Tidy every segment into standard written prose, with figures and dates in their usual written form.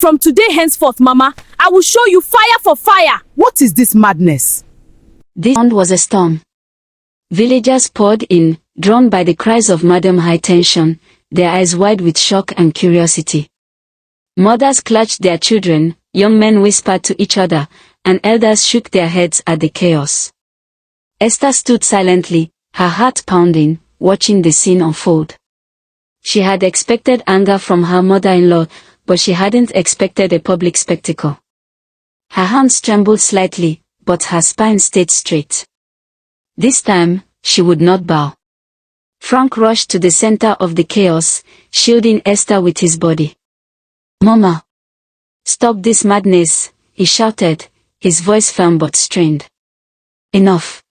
From today henceforth, Mama, I will show you fire for fire. What is this madness? This sound was a storm. Villagers poured in, drawn by the cries of Madam High Tension, their eyes wide with shock and curiosity. Mothers clutched their children, young men whispered to each other, and elders shook their heads at the chaos. Esther stood silently, her heart pounding, watching the scene unfold. She had expected anger from her mother-in-law, but she hadn't expected a public spectacle. Her hands trembled slightly, but her spine stayed straight. This time, she would not bow. Frank rushed to the center of the chaos, shielding Esther with his body. "Mama! Stop this madness," he shouted, his voice firm but strained. "Enough."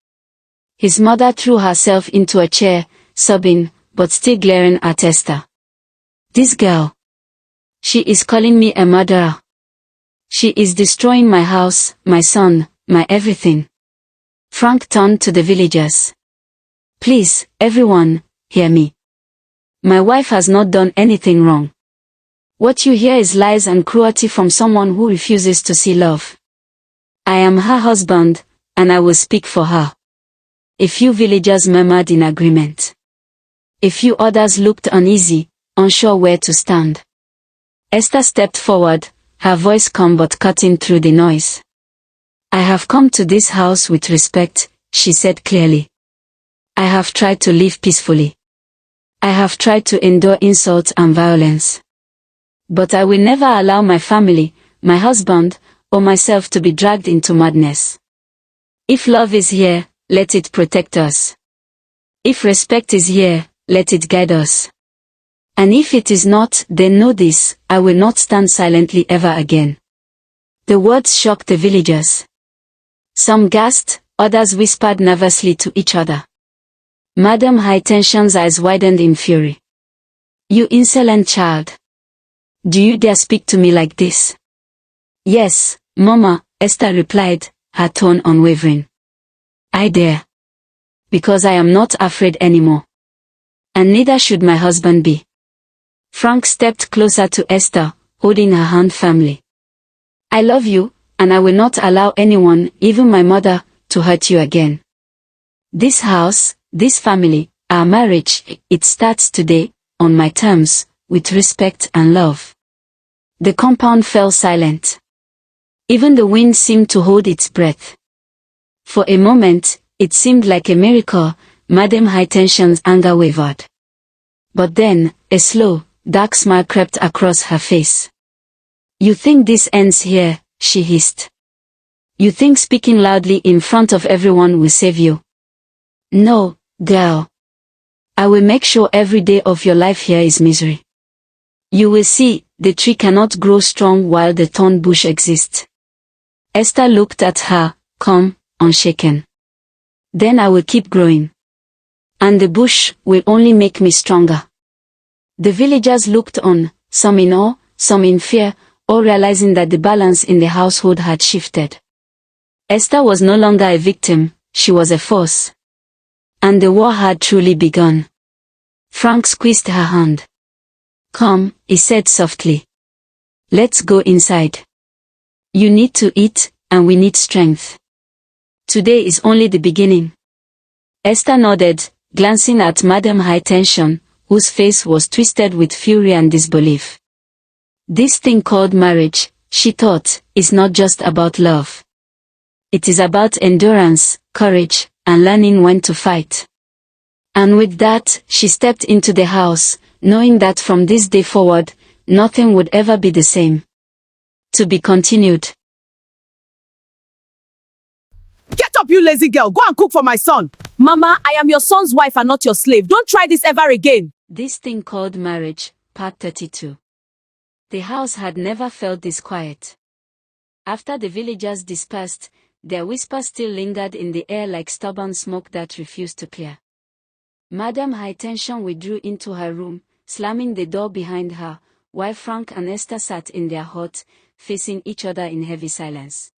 His mother threw herself into a chair, sobbing, but still glaring at Esther. "This girl. She is calling me a murderer. She is destroying my house, my son, my everything." Frank turned to the villagers. "Please, everyone, hear me. My wife has not done anything wrong. What you hear is lies and cruelty from someone who refuses to see love. I am her husband, and I will speak for her." A few villagers murmured in agreement. A few others looked uneasy, unsure where to stand. Esther stepped forward, her voice calm but cutting through the noise. "I have come to this house with respect," she said clearly. "I have tried to live peacefully. I have tried to endure insult and violence. But I will never allow my family, my husband, or myself to be dragged into madness. If love is here, let it protect us. If respect is here, let it guide us. And if it is not, then know this, I will not stand silently ever again." The words shocked the villagers. Some gasped, others whispered nervously to each other. Madam High Tension's eyes widened in fury. "You insolent child! Do you dare speak to me like this?" "Yes, Mama," Esther replied, her tone unwavering. "I dare. Because I am not afraid anymore. And neither should my husband be." Frank stepped closer to Esther, holding her hand firmly. "I love you, and I will not allow anyone, even my mother, to hurt you again. This house, this family, our marriage, it starts today, on my terms, with respect and love." The compound fell silent. Even the wind seemed to hold its breath. For a moment, it seemed like a miracle, Madam High Tension's anger wavered. But then, a slow, dark smile crept across her face. "You think this ends here," she hissed. "You think speaking loudly in front of everyone will save you? No, girl. I will make sure every day of your life here is misery. You will see, the tree cannot grow strong while the thorn bush exists." Esther looked at her, calm, unshaken. "Then I will keep growing. And the bush will only make me stronger." The villagers looked on, some in awe, some in fear, all realizing that the balance in the household had shifted. Esther was no longer a victim, she was a force. And the war had truly begun. Frank squeezed her hand. "Come," he said softly. "Let's go inside. You need to eat, and we need strength. Today is only the beginning." Esther nodded, glancing at Madam High Tension, whose face was twisted with fury and disbelief. This thing called marriage, she thought, is not just about love. It is about endurance, courage, and learning when to fight. And with that, she stepped into the house, knowing that from this day forward, nothing would ever be the same. To be continued. Get up, you lazy girl. Go and cook for my son. Mama, I am your son's wife and not your slave. Don't try this ever again. This thing called marriage, part 32. The house had never felt this quiet. After the villagers dispersed, their whispers still lingered in the air like stubborn smoke that refused to clear. Madam High Tension withdrew into her room, slamming the door behind her, while Frank and Esther sat in their hut, facing each other in heavy silence.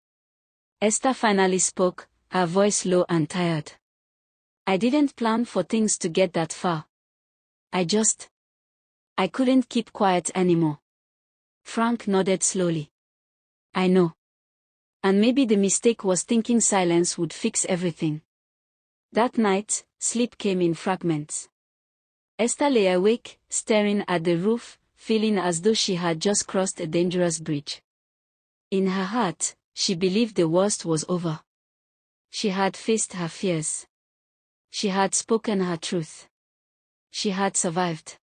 Esther finally spoke, her voice low and tired. "I didn't plan for things to get that far. I couldn't keep quiet anymore. Frank nodded slowly. I know. And maybe the mistake was thinking silence would fix everything. That night, sleep came in fragments. Esther lay awake, staring at the roof, feeling as though she had just crossed a dangerous bridge. In her heart, she believed the worst was over. She had faced her fears. She had spoken her truth. She had survived.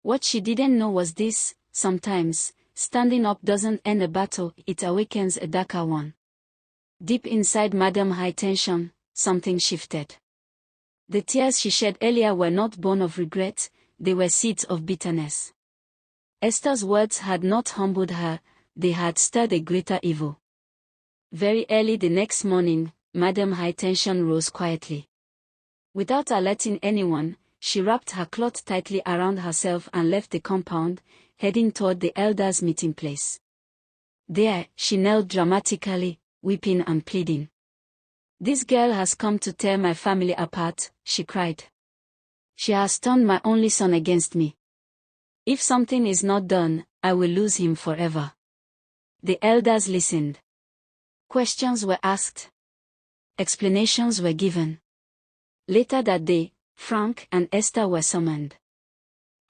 What she didn't know was this: sometimes, standing up doesn't end a battle, it awakens a darker one. Deep inside Madame High Tension, something shifted. The tears she shed earlier were not born of regret, they were seeds of bitterness. Esther's words had not humbled her, they had stirred a greater evil. Very early the next morning, Madame High Tension rose quietly. Without alerting anyone, she wrapped her cloth tightly around herself and left the compound, heading toward the elders' meeting place. There, she knelt dramatically, weeping and pleading. "This girl has come to tear my family apart," she cried. "She has turned my only son against me. If something is not done, I will lose him forever." The elders listened. Questions were asked. Explanations were given. Later that day, Frank and Esther were summoned.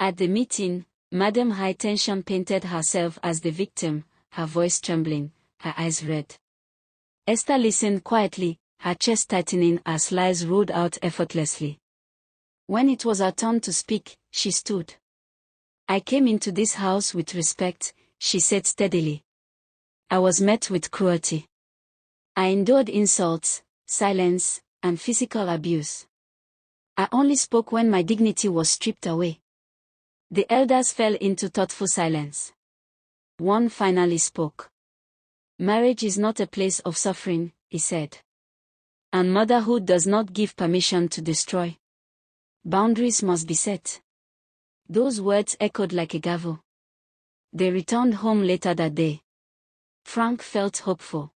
At the meeting, Madame High Tension painted herself as the victim, her voice trembling, her eyes red. Esther listened quietly, her chest tightening as lies rolled out effortlessly. When it was her turn to speak, she stood. "I came into this house with respect," she said steadily. "I was met with cruelty. I endured insults, silence, and physical abuse. I only spoke when my dignity was stripped away." The elders fell into thoughtful silence. One finally spoke. "Marriage is not a place of suffering," he said. "And motherhood does not give permission to destroy. Boundaries must be set." Those words echoed like a gavel. They returned home later that day. Frank felt hopeful.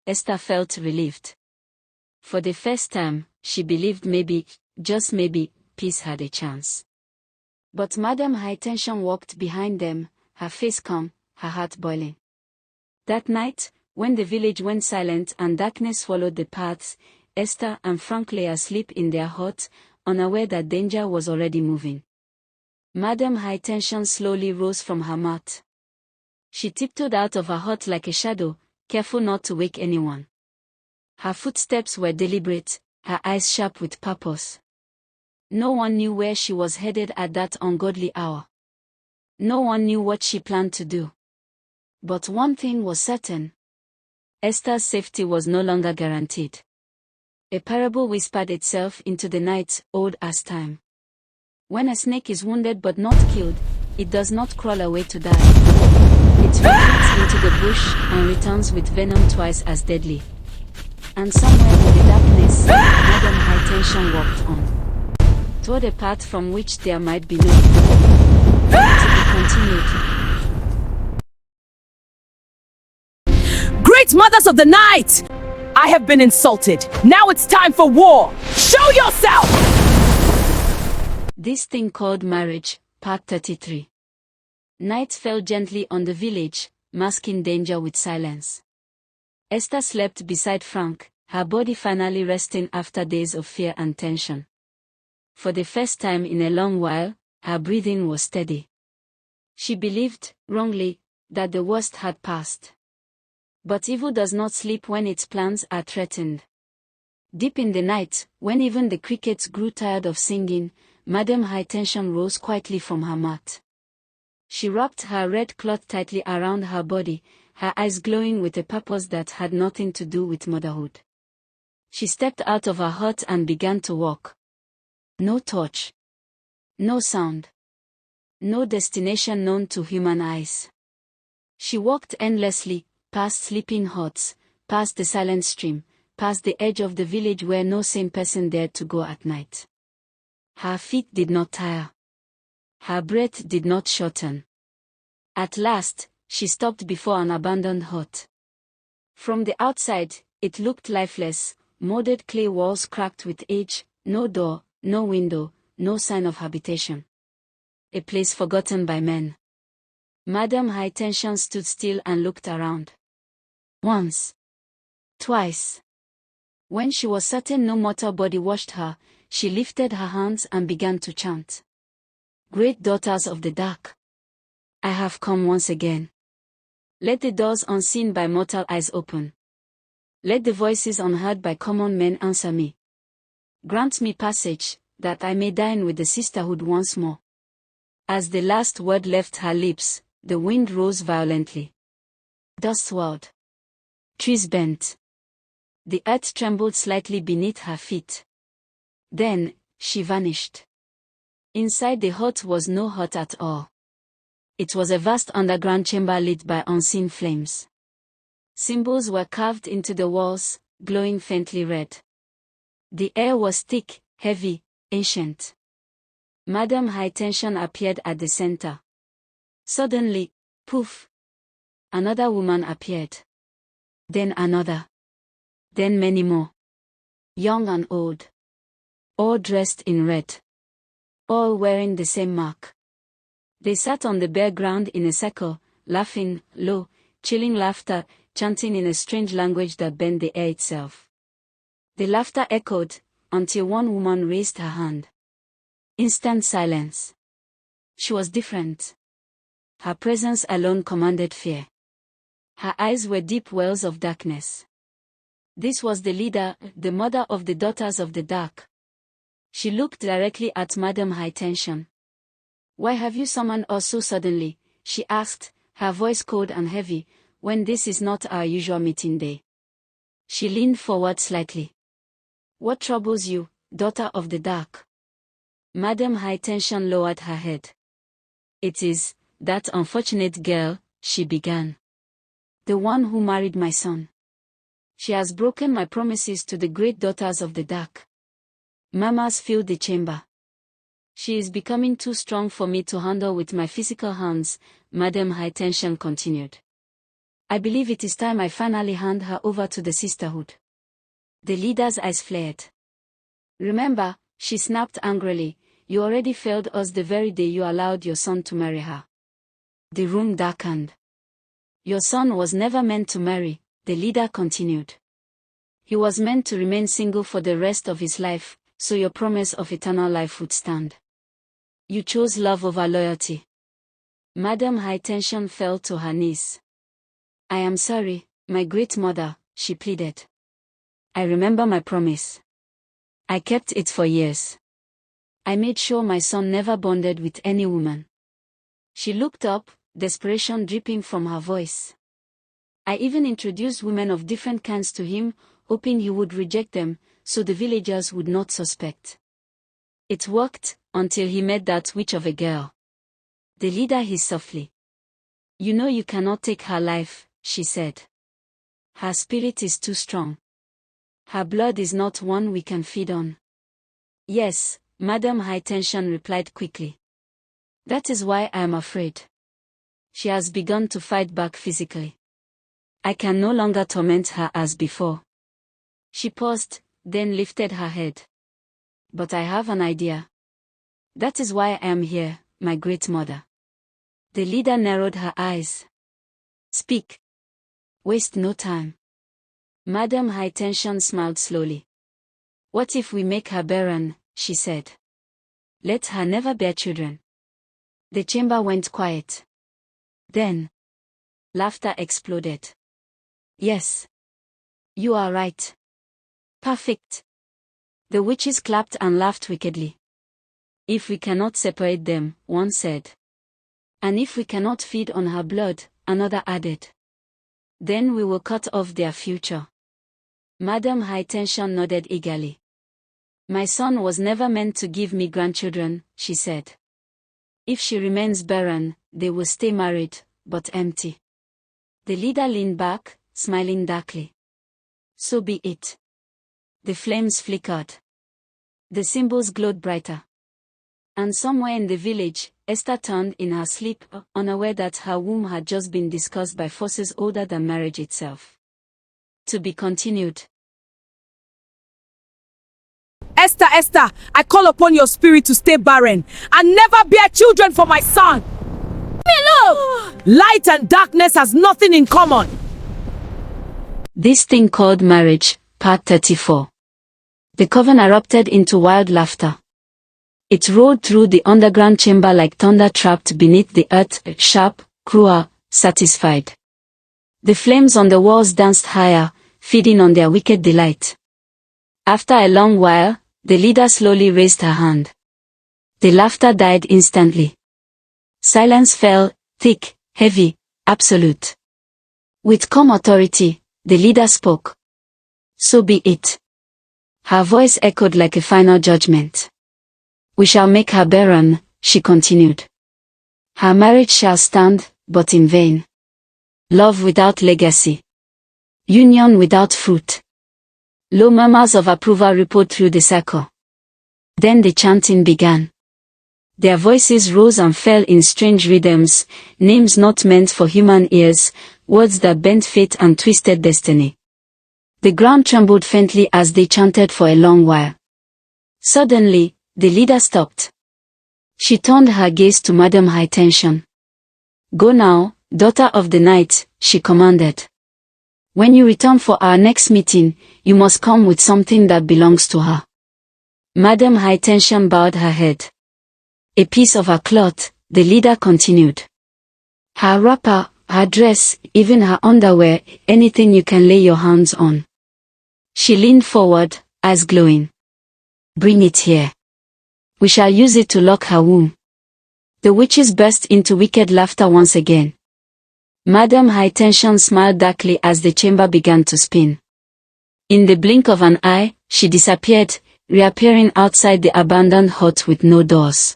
Esther felt relieved. For the first time, she believed maybe, just maybe, peace had a chance. But Madame High Tension walked behind them, her face calm, her heart boiling. That night, when the village went silent and darkness followed the paths, Esther and Frank lay asleep in their hut, unaware that danger was already moving. Madame High Tension slowly rose from her mat. She tiptoed out of her hut like a shadow, careful not to wake anyone. Her footsteps were deliberate, her eyes sharp with purpose. No one knew where she was headed at that ungodly hour. No one knew what she planned to do. But one thing was certain. Esther's safety was no longer guaranteed. A parable whispered itself into the night, old as time. When a snake is wounded but not killed, it does not crawl away to die. It retreats into the bush and returns with venom twice as deadly. And somewhere in the darkness, Madame High Tension walked on, toward a path from which there might be no to be continued. Great mothers of the night! I have been insulted. Now it's time for war. Show yourself! This thing called marriage, Part 33. Night fell gently on the village, masking danger with silence. Esther slept beside Frank, her body finally resting after days of fear and tension. For the first time in a long while, her breathing was steady. She believed, wrongly, that the worst had passed. But evil does not sleep when its plans are threatened. Deep in the night, when even the crickets grew tired of singing, Madame High Tension rose quietly from her mat. She wrapped her red cloth tightly around her body, her eyes glowing with a purpose that had nothing to do with motherhood. She stepped out of her hut and began to walk. No torch. No sound. No destination known to human eyes. She walked endlessly, past sleeping huts, past the silent stream, past the edge of the village where no sane person dared to go at night. Her feet did not tire. Her breath did not shorten. At last, she stopped before an abandoned hut. From the outside, it looked lifeless, molded clay walls cracked with age, no door, no window, no sign of habitation. A place forgotten by men. Madam High Tension stood still and looked around. Once. Twice. When she was certain no mortal body watched her, she lifted her hands and began to chant. Great daughters of the dark, I have come once again. Let the doors unseen by mortal eyes open. Let the voices unheard by common men answer me. Grant me passage, that I may dine with the sisterhood once more. As the last word left her lips, the wind rose violently. Dust swirled. Trees bent. The earth trembled slightly beneath her feet. Then, she vanished. Inside the hut was no hut at all. It was a vast underground chamber lit by unseen flames. Symbols were carved into the walls, glowing faintly red. The air was thick, heavy, ancient. Madam High Tension appeared at the center. Suddenly, poof! Another woman appeared. Then another. Then many more. Young and old. All dressed in red. All wearing the same mark. They sat on the bare ground in a circle, laughing, low, chilling laughter, chanting in a strange language that bent the air itself. The laughter echoed, until one woman raised her hand. Instant silence. She was different. Her presence alone commanded fear. Her eyes were deep wells of darkness. This was the leader, the mother of the daughters of the dark. She looked directly at Madam High Tension. Why have you summoned us so suddenly? She asked, her voice cold and heavy, when this is not our usual meeting day. She leaned forward slightly. What troubles you, daughter of the dark? Madam High Tension lowered her head. It is that unfortunate girl, she began. The one who married my son. She has broken my promises to the great daughters of the dark. Murmurs filled the chamber. She is becoming too strong for me to handle with my physical hands, Madam High Tension continued. I believe it is time I finally hand her over to the sisterhood. The leader's eyes flared. Remember, she snapped angrily, you already failed us the very day you allowed your son to marry her. The room darkened. Your son was never meant to marry, the leader continued. He was meant to remain single for the rest of his life, so your promise of eternal life would stand. You chose love over loyalty. Madam High Tension fell to her knees. I am sorry, my great mother, she pleaded. I remember my promise. I kept it for years. I made sure my son never bonded with any woman. She looked up, desperation dripping from her voice. I even introduced women of different kinds to him, hoping he would reject them, so the villagers would not suspect. It worked, until he met that witch of a girl. The leader hissed softly. You know you cannot take her life, she said. Her spirit is too strong. Her blood is not one we can feed on. Yes, Madam High Tension replied quickly. That is why I am afraid. She has begun to fight back physically. I can no longer torment her as before. She paused, then lifted her head. But I have an idea. That is why I am here, my great mother. The leader narrowed her eyes. Speak. Waste no time. Madam High Tension smiled slowly. What if we make her barren, she said. Let her never bear children. The chamber went quiet. Then, laughter exploded. Yes. You are right. Perfect. The witches clapped and laughed wickedly. If we cannot separate them, one said. And if we cannot feed on her blood, another added. Then we will cut off their future. Madam High Tension nodded eagerly. My son was never meant to give me grandchildren, she said. If she remains barren, they will stay married, but empty. The leader leaned back, smiling darkly. So be it. The flames flickered. The symbols glowed brighter. And somewhere in the village, Esther turned in her sleep, unaware that her womb had just been discussed by forces older than marriage itself. To be continued. Esther, Esther, I call upon your spirit to stay barren and never bear children for my son. Light and darkness has nothing in common. This thing called marriage, part 34. The coven erupted into wild laughter. It rolled through the underground chamber like thunder trapped beneath the earth, sharp, cruel, satisfied. The flames on the walls danced higher, feeding on their wicked delight. After a long while, the leader slowly raised her hand. The laughter died instantly. Silence fell, thick, heavy, absolute. With calm authority, the leader spoke. So be it. Her voice echoed like a final judgment. We shall make her barren, she continued. Her marriage shall stand, but in vain. Love without legacy. Union without fruit. Low murmurs of approval rippled through the circle. Then the chanting began. Their voices rose and fell in strange rhythms, names not meant for human ears, words that bent fate and twisted destiny. The ground trembled faintly as they chanted for a long while. Suddenly, the leader stopped. She turned her gaze to Madam High Tension. Go now, daughter of the night, she commanded. When you return for our next meeting, you must come with something that belongs to her. Madam High Tension bowed her head. A piece of her cloth, the leader continued. Her wrapper, her dress, even her underwear, anything you can lay your hands on. She leaned forward, eyes glowing. Bring it here. We shall use it to lock her womb. The witches burst into wicked laughter once again. Madam High Tension smiled darkly as the chamber began to spin. In the blink of an eye, she disappeared, reappearing outside the abandoned hut with no doors.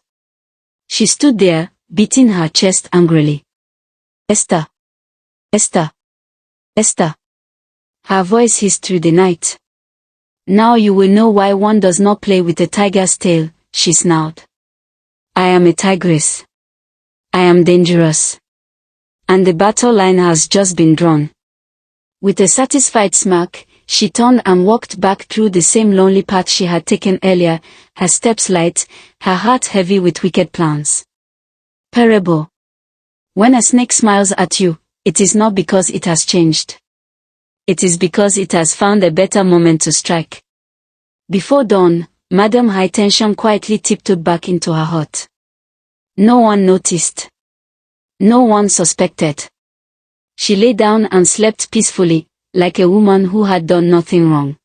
She stood there, beating her chest angrily. Esther! Esther! Esther! Her voice hissed through the night. Now you will know why one does not play with a tiger's tail, she snarled. I am a tigress. I am dangerous. And the battle line has just been drawn. With a satisfied smirk, she turned and walked back through the same lonely path she had taken earlier, her steps light, her heart heavy with wicked plans. Parable. When a snake smiles at you, it is not because it has changed. It is because it has found a better moment to strike. Before dawn, Madam High Tension quietly tiptoed back into her hut. No one noticed. No one suspected. She lay down and slept peacefully, like a woman who had done nothing wrong.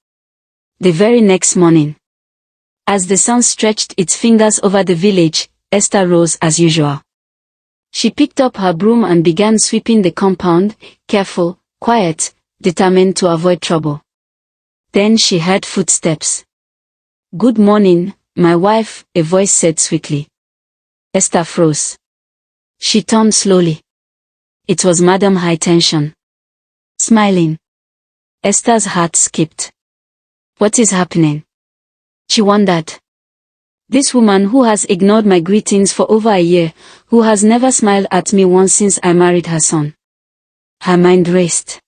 The very next morning, as the sun stretched its fingers over the village, Esther rose as usual. She picked up her broom and began sweeping the compound, careful, quiet, determined to avoid trouble. Then she heard footsteps. Good morning, my wife, a voice said sweetly. Esther froze. She turned slowly. It was Madam High Tension. Smiling. Esther's heart skipped. What is happening? She wondered. This woman who has ignored my greetings for over a year, who has never smiled at me once since I married her son. Her mind raced.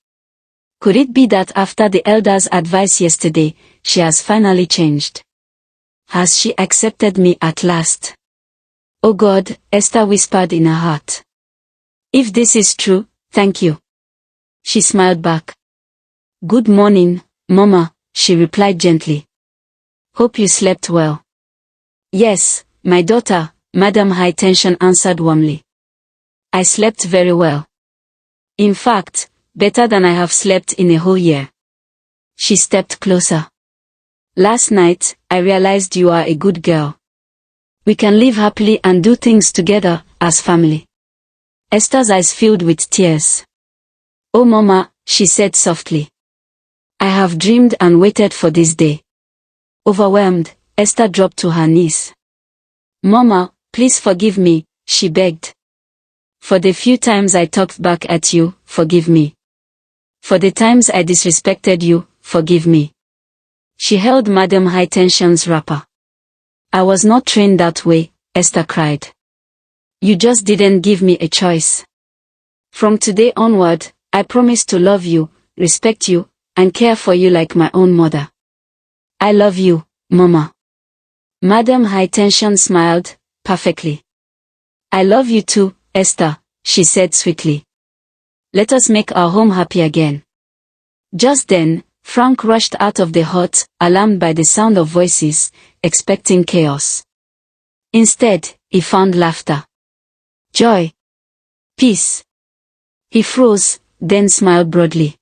Could it be that after the elder's advice yesterday, she has finally changed? Has she accepted me at last? Oh God, Esther whispered in her heart. If this is true, thank you. She smiled back. Good morning, Mama, she replied gently. Hope you slept well. Yes, my daughter, Madam High Tension answered warmly. I slept very well. In fact, better than I have slept in a whole year. She stepped closer. Last night, I realized you are a good girl. We can live happily and do things together, as family. Esther's eyes filled with tears. Oh Mama, she said softly. I have dreamed and waited for this day. Overwhelmed, Esther dropped to her knees. Mama, please forgive me, she begged. For the few times I talked back at you, forgive me. For the times I disrespected you, forgive me. She held Madam High Tension's wrapper. I was not trained that way, Esther cried. You just didn't give me a choice. From today onward, I promise to love you, respect you, and care for you like my own mother. I love you, Mama. Madam High Tension smiled, perfectly. I love you too, Esther, she said sweetly. Let us make our home happy again. Just then, Frank rushed out of the hut, alarmed by the sound of voices, expecting chaos. Instead, he found laughter, joy, peace. He froze, then smiled broadly.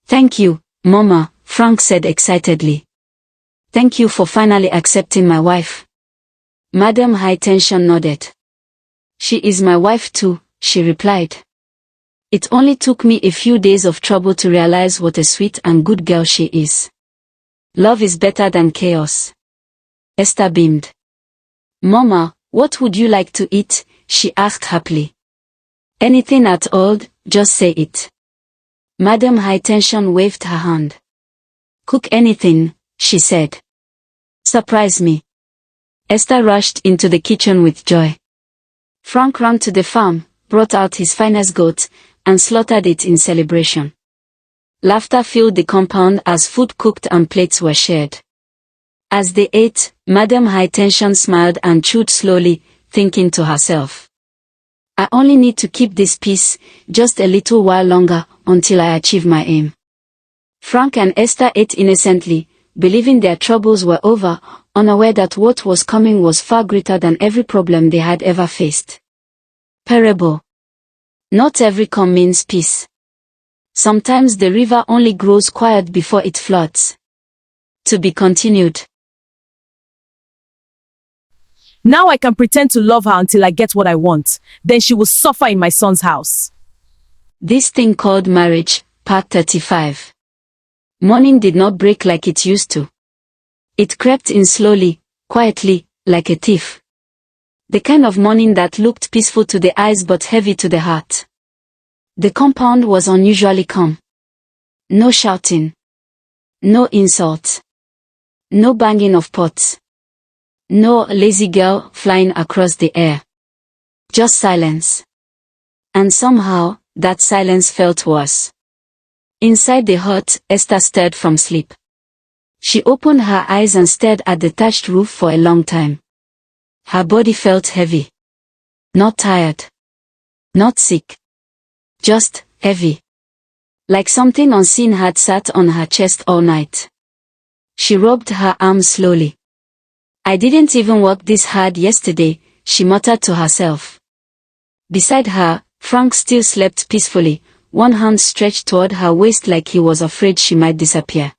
Thank you, Mama, Frank said excitedly. Thank you for finally accepting my wife. Madam High Tension nodded. She is my wife too, she replied. It only took me a few days of trouble to realize what a sweet and good girl she is. Love is better than chaos. Esther beamed. Mama, what would you like to eat? She asked happily. Anything at all, just say it. Madam High Tension waved her hand. Cook anything, she said. Surprise me. Esther rushed into the kitchen with joy. Frank ran to the farm, brought out his finest goat, and slaughtered it in celebration. Laughter filled the compound as food cooked and plates were shared. As they ate, Madam High Tension smiled and chewed slowly, thinking to herself. I only need to keep this peace, just a little while longer, until I achieve my aim. Frank and Esther ate innocently, believing their troubles were over, unaware that what was coming was far greater than every problem they had ever faced. Parable. Not every calm means peace. Sometimes the river only grows quiet before it floods. To be continued. Now I can pretend to love her until I get what I want. Then she will suffer in my son's house. This thing called marriage, part 35. Morning did not break like it used to. It crept in slowly, quietly, like a thief. The kind of morning that looked peaceful to the eyes but heavy to the heart. The compound was unusually calm. No shouting. No insult. No banging of pots. No lazy girl flying across the air. Just silence. And somehow, that silence felt worse. Inside the hut, Esther stirred from sleep. She opened her eyes and stared at the thatched roof for a long time. Her body felt heavy. Not tired. Not sick. Just heavy. Like something unseen had sat on her chest all night. She rubbed her arms slowly. I didn't even work this hard yesterday, she muttered to herself. Beside her, Frank still slept peacefully, one hand stretched toward her waist like he was afraid she might disappear.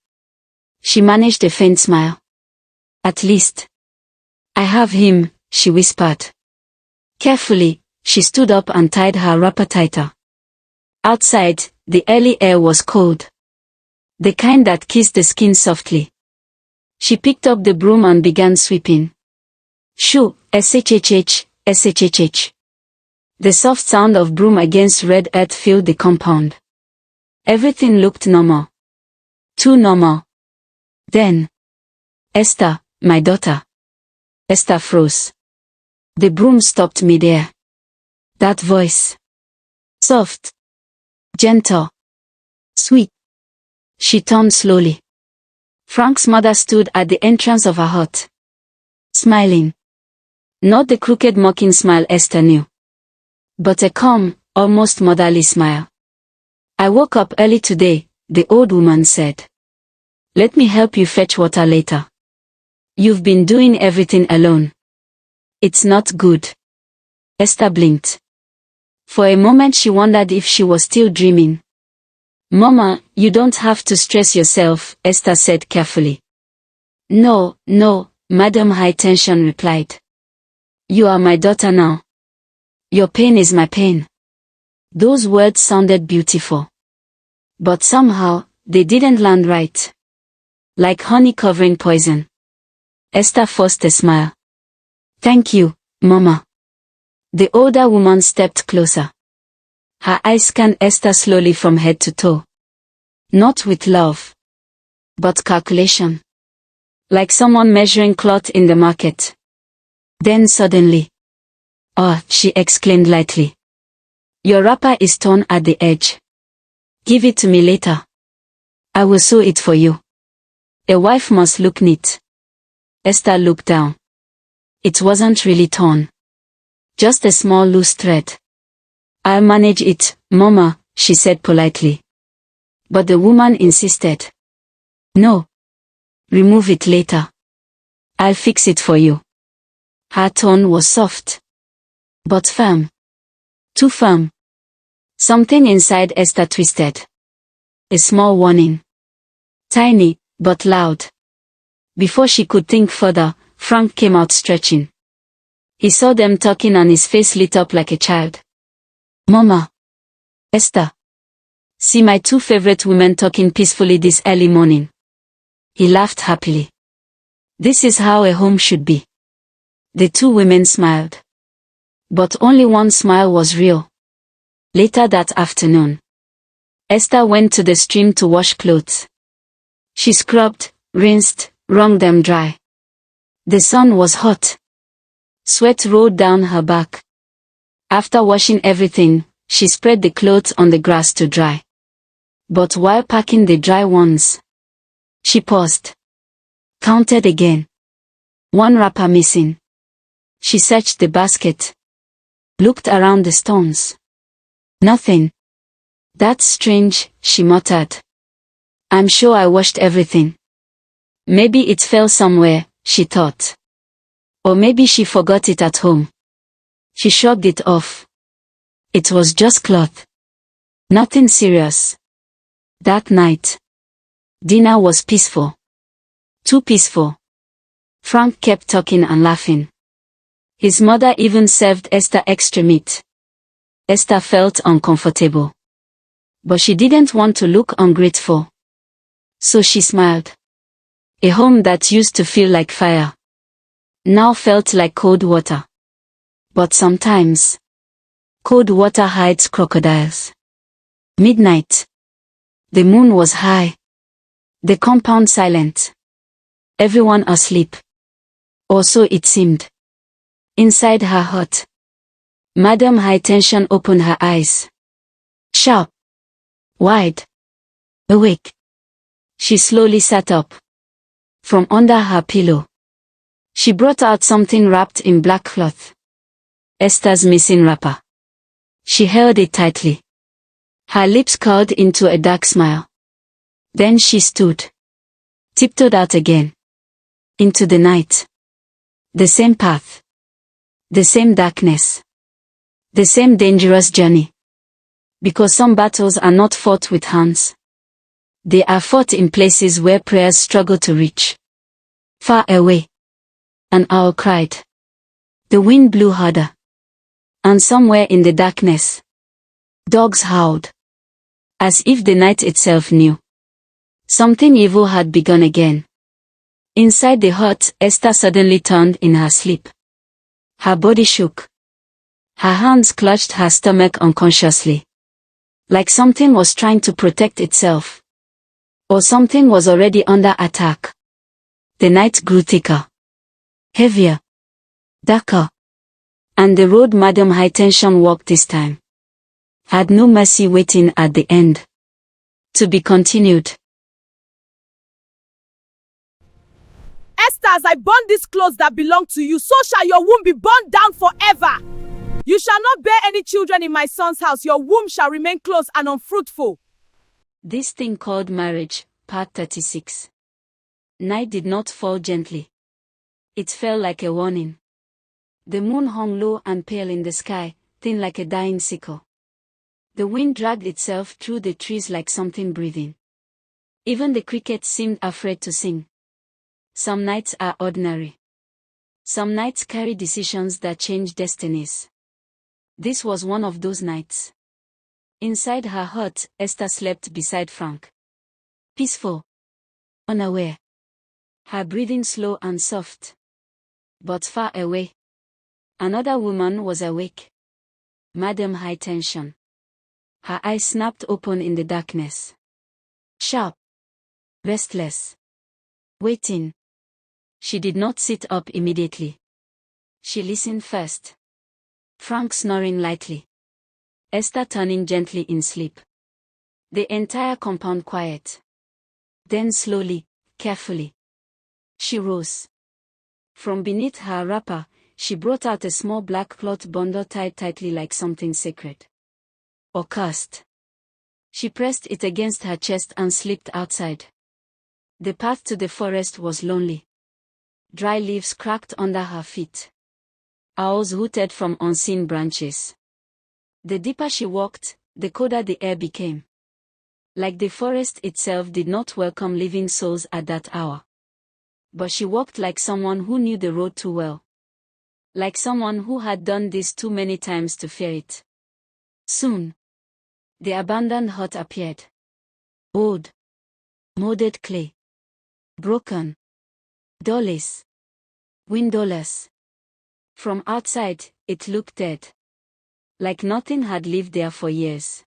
She managed a faint smile. At least. I have him, she whispered. Carefully, she stood up and tied her wrapper tighter. Outside, the early air was cold. The kind that kissed the skin softly. She picked up the broom and began sweeping. Shoo, shhh, shhh. The soft sound of broom against red earth filled the compound. Everything looked normal. Too normal. Then. Esther, my daughter. Esther froze. The broom stopped midair. That voice. Soft. Gentle. Sweet. She turned slowly. Frank's mother stood at the entrance of her hut. Smiling. Not the crooked mocking smile Esther knew. But a calm, almost motherly smile. I woke up early today, the old woman said. Let me help you fetch water later. You've been doing everything alone. It's not good. Esther blinked. For a moment she wondered if she was still dreaming. Mama, you don't have to stress yourself, Esther said carefully. No, Madam High Tension replied. You are my daughter now. Your pain is my pain. Those words sounded beautiful. But somehow, they didn't land right. Like honey covering poison. Esther forced a smile. Thank you, Mama. The older woman stepped closer. Her eyes scanned Esther slowly from head to toe. Not with love. But calculation. Like someone measuring cloth in the market. Then suddenly. Oh, she exclaimed lightly. Your wrapper is torn at the edge. Give it to me later. I will sew it for you. A wife must look neat. Esther looked down. It wasn't really torn. Just a small loose thread. I'll manage it, Mama, she said politely. But the woman insisted. No. Remove it later. I'll fix it for you. Her tone was soft. But firm. Too firm. Something inside Esther twisted. A small warning. Tiny, but loud. Before she could think further, Frank came out stretching. He saw them talking and his face lit up like a child. Mama. Esther. See my two favorite women talking peacefully this early morning. He laughed happily. This is how a home should be. The two women smiled. But only one smile was real. Later that afternoon, Esther went to the stream to wash clothes. She scrubbed, rinsed, wrung them dry. The sun was hot. Sweat rolled down her back. After washing everything, she spread the clothes on the grass to dry. But while packing the dry ones, she paused. Counted again. One wrapper missing. She searched the basket. Looked around the stones. Nothing. That's strange, she muttered. I'm sure I washed everything. Maybe it fell somewhere, she thought. Or maybe she forgot it at home. She shrugged it off. It was just cloth. Nothing serious. That night, dinner was peaceful. Too peaceful. Frank kept talking and laughing. His mother even served Esther extra meat. Esther felt uncomfortable. But she didn't want to look ungrateful. So she smiled. A home that used to feel like fire now felt like cold water. But sometimes, cold water hides crocodiles. Midnight. The moon was high. The compound silent. Everyone asleep. Or so it seemed. Inside her hut, Madame High Tension opened her eyes. Sharp. Wide. Awake. She slowly sat up. From under her pillow, she brought out something wrapped in black cloth. Esther's missing wrapper. She held it tightly. Her lips curled into a dark smile. Then she stood. Tiptoed out again. Into the night. The same path. The same darkness. The same dangerous journey. Because some battles are not fought with hands. They are fought in places where prayers struggle to reach. Far away. An owl cried. The wind blew harder. And somewhere in the darkness, dogs howled. As if the night itself knew. Something evil had begun again. Inside the hut, Esther suddenly turned in her sleep. Her body shook. Her hands clutched her stomach unconsciously. Like something was trying to protect itself. Or something was already under attack. The night grew thicker. Heavier. Darker. And the road Madame High Tension walked this time had no mercy waiting at the end. To be continued. Esther, as I burn these clothes that belong to you, so shall your womb be burned down forever. You shall not bear any children in my son's house. Your womb shall remain closed and unfruitful. This thing called marriage, part 36. Night did not fall gently. It fell like a warning. The moon hung low and pale in the sky, thin like a dying sickle. The wind dragged itself through the trees like something breathing. Even the crickets seemed afraid to sing. Some nights are ordinary. Some nights carry decisions that change destinies. This was one of those nights. Inside her hut, Esther slept beside Frank. Peaceful. Unaware. Her breathing slow and soft. But far away, another woman was awake. Madame High Tension. Her eyes snapped open in the darkness. Sharp. Restless. Waiting. She did not sit up immediately. She listened first. Frank snoring lightly. Esther turning gently in sleep. The entire compound quiet. Then slowly, carefully, she rose. From beneath her wrapper, she brought out a small black cloth bundle tied tightly like something sacred. or cursed. She pressed it against her chest and slipped outside. The path to the forest was lonely. Dry leaves cracked under her feet. Owls hooted from unseen branches. The deeper she walked, the colder the air became. Like the forest itself did not welcome living souls at that hour. But she walked like someone who knew the road too well. Like someone who had done this too many times to fear it. Soon, the abandoned hut appeared. Old, molded clay. Broken. Doorless. Windowless. From outside, it looked dead. Like nothing had lived there for years.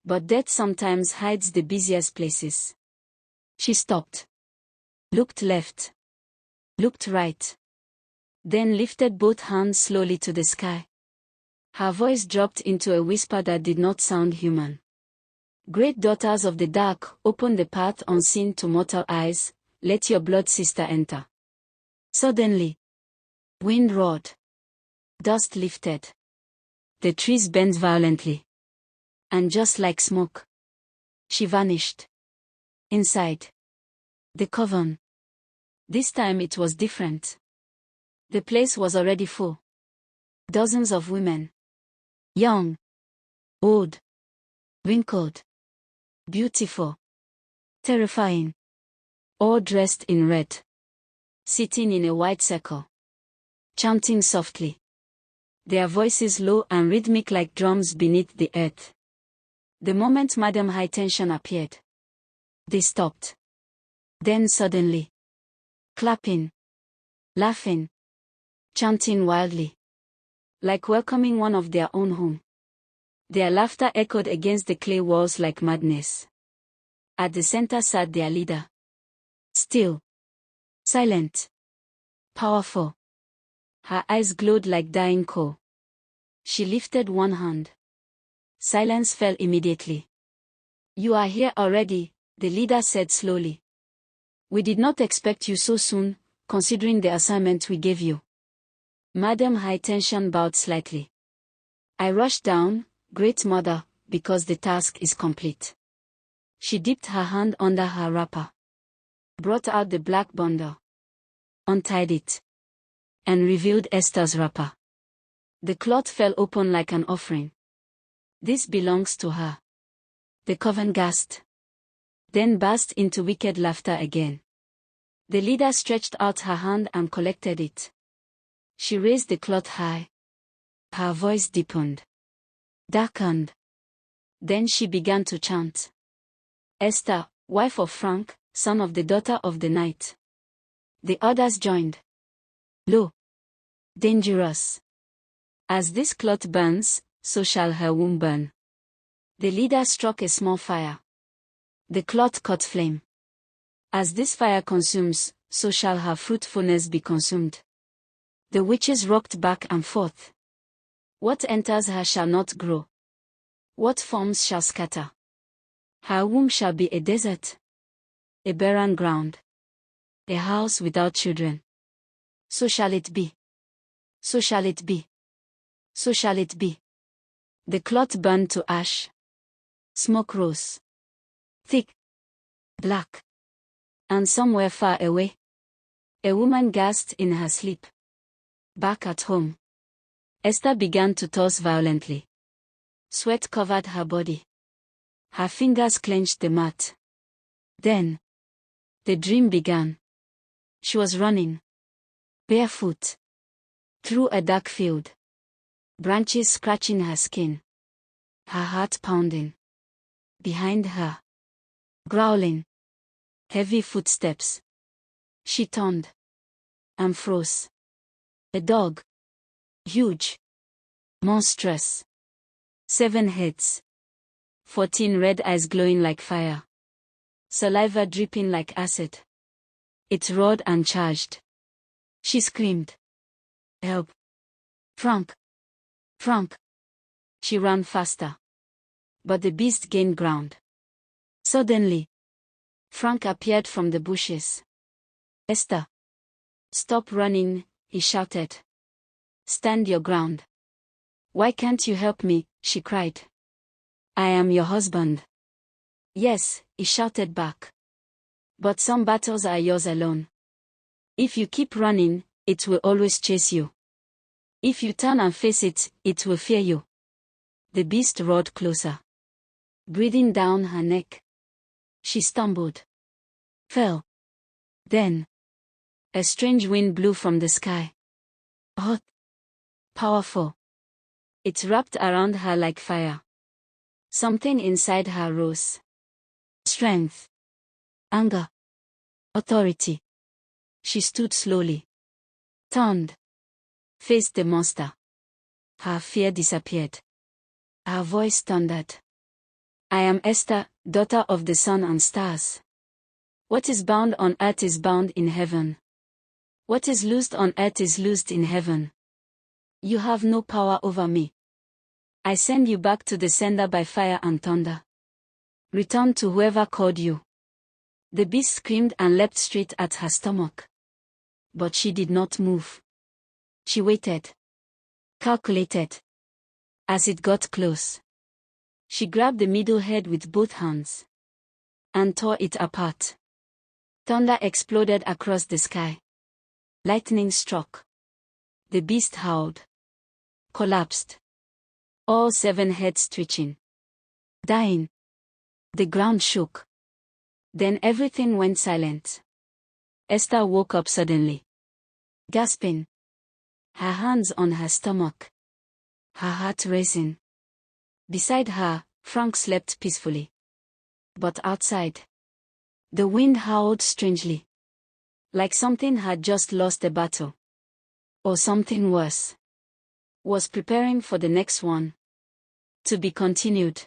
But death sometimes hides the busiest places. She stopped. Looked left. Looked right. Then lifted both hands slowly to the sky. Her voice dropped into a whisper that did not sound human. Great daughters of the dark, open the path unseen to mortal eyes, let your blood sister enter. Suddenly, wind roared. Dust lifted. The trees bent violently. And just like smoke, she vanished. Inside the coven. This time it was different. The place was already full. Dozens of women. Young. Old. Wrinkled. Beautiful. Terrifying. All dressed in red. Sitting in a wide circle. Chanting softly. Their voices low and rhythmic like drums beneath the earth. The moment Madame High Tension appeared, they stopped. Then suddenly, clapping, laughing, chanting wildly, like welcoming one of their own home. Their laughter echoed against the clay walls like madness. At the center sat their leader. Still, silent, powerful. Her eyes glowed like dying coal. She lifted one hand. Silence fell immediately. You are here already, the leader said slowly. We did not expect you so soon, considering the assignment we gave you. Madame High Tension bowed slightly. I rushed down, Great Mother, because the task is complete. She dipped her hand under her wrapper. Brought out the black bundle. Untied it. And revealed Esther's wrapper. The cloth fell open like an offering. This belongs to her. The coven gasped. Then burst into wicked laughter again. The leader stretched out her hand and collected it. She raised the cloth high. Her voice deepened. Darkened. Then she began to chant. Esther, wife of Frank, son of the daughter of the night. The others joined. Lo! Dangerous. As this cloth burns, so shall her womb burn. The leader struck a small fire. The cloth caught flame. As this fire consumes, so shall her fruitfulness be consumed. The witches rocked back and forth. What enters her shall not grow. What forms shall scatter. Her womb shall be a desert. A barren ground. A house without children. So shall it be. So shall it be. So shall it be. The cloth burned to ash. Smoke rose. Thick. Black. And somewhere far away, a woman gasped in her sleep. Back at home, Esther began to toss violently. Sweat covered her body. Her fingers clenched the mat. Then, the dream began. She was running, barefoot, through a dark field. Branches scratching her skin. Her heart pounding. Behind her, growling, heavy footsteps. She turned and froze. A dog. Huge. Monstrous. 7 heads. 14 red eyes glowing like fire. Saliva dripping like acid. It roared and charged. She screamed. Help. Frank. Frank. She ran faster. But the beast gained ground. Suddenly, Frank appeared from the bushes. Esther. Stop running, he shouted. Stand your ground. Why can't you help me, she cried. I am your husband. Yes, he shouted back. But some battles are yours alone. If you keep running, it will always chase you. If you turn and face it, it will fear you. The beast roared closer, breathing down her neck. She stumbled, fell. Then, a strange wind blew from the sky. Hot, powerful. It wrapped around her like fire. Something inside her rose. Strength, anger, authority. She stood slowly, turned, faced the monster. Her fear disappeared. Her voice thundered. I am Esther, daughter of the sun and stars. What is bound on earth is bound in heaven. What is loosed on earth is loosed in heaven. You have no power over me. I send you back to the sender by fire and thunder. Return to whoever called you. The beast screamed and leapt straight at her stomach. But she did not move. She waited. Calculated. As it got close, she grabbed the middle head with both hands and tore it apart. Thunder exploded across the sky. Lightning struck. The beast howled. Collapsed. All 7 heads twitching. Dying. The ground shook. Then everything went silent. Esther woke up suddenly, gasping, her hands on her stomach, her heart racing. Beside her, Frank slept peacefully. But outside, the wind howled strangely, like something had just lost a battle. Or something worse, was preparing for the next one. To be continued.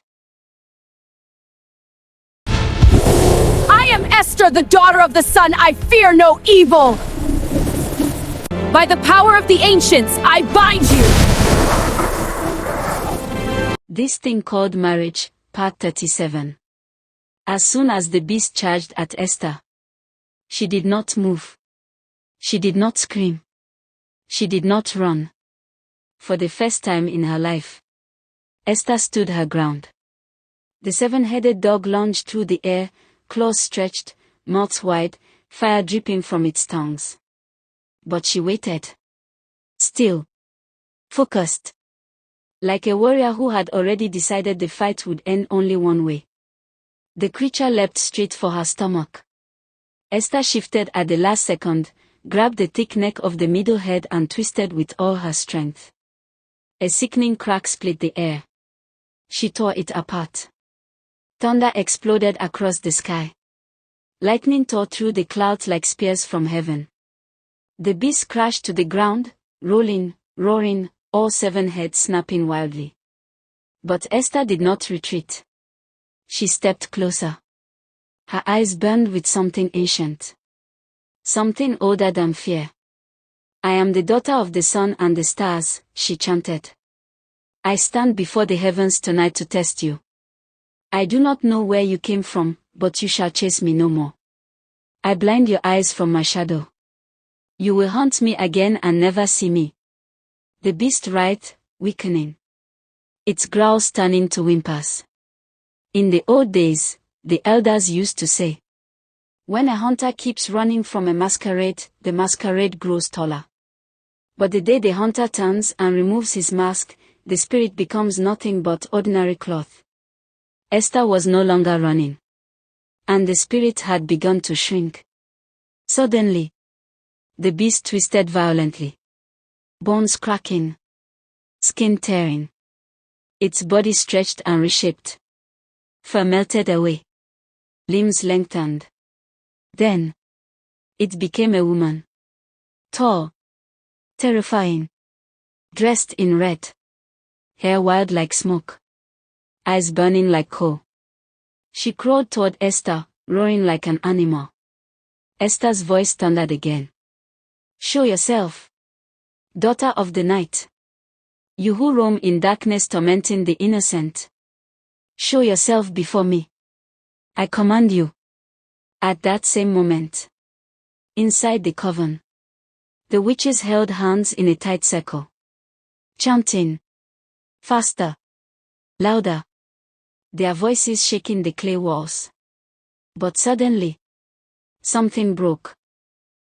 I am Esther, the daughter of the sun. I fear no evil. By the power of the ancients, I bind you. This thing called marriage, part 37. As soon as the beast charged at Esther, she did not move. She did not scream. She did not run. For the first time in her life, Esther stood her ground. The 7-headed dog lunged through the air, claws stretched, mouth wide, fire dripping from its tongues. But she waited. Still. Focused. Like a warrior who had already decided the fight would end only one way. The creature leapt straight for her stomach. Esther shifted at the last second, grabbed the thick neck of the middle head and twisted with all her strength. A sickening crack split the air. She tore it apart. Thunder exploded across the sky. Lightning tore through the clouds like spears from heaven. The beast crashed to the ground, rolling, roaring, all 7 heads snapping wildly. But Esther did not retreat. She stepped closer. Her eyes burned with something ancient. Something older than fear. I am the daughter of the sun and the stars, she chanted. I stand before the heavens tonight to test you. I do not know where you came from, but you shall chase me no more. I blind your eyes from my shadow. You will hunt me again and never see me. The beast writhed, weakening. Its growls turning to whimpers. In the old days, the elders used to say, when a hunter keeps running from a masquerade, the masquerade grows taller. But the day the hunter turns and removes his mask, the spirit becomes nothing but ordinary cloth. Esther was no longer running. And the spirit had begun to shrink. Suddenly, the beast twisted violently. Bones cracking. Skin tearing. Its body stretched and reshaped. Fur melted away. Limbs lengthened. Then, it became a woman. Tall. Terrifying. Dressed in red. Hair wild like smoke. Eyes burning like coal. She crawled toward Esther, roaring like an animal. Esther's voice thundered again. Show yourself. Daughter of the night. You who roam in darkness tormenting the innocent. Show yourself before me. I command you. At that same moment. Inside the coven. The witches held hands in a tight circle. Chanting. Faster. Louder. their voices shaking the clay walls. But suddenly, something broke.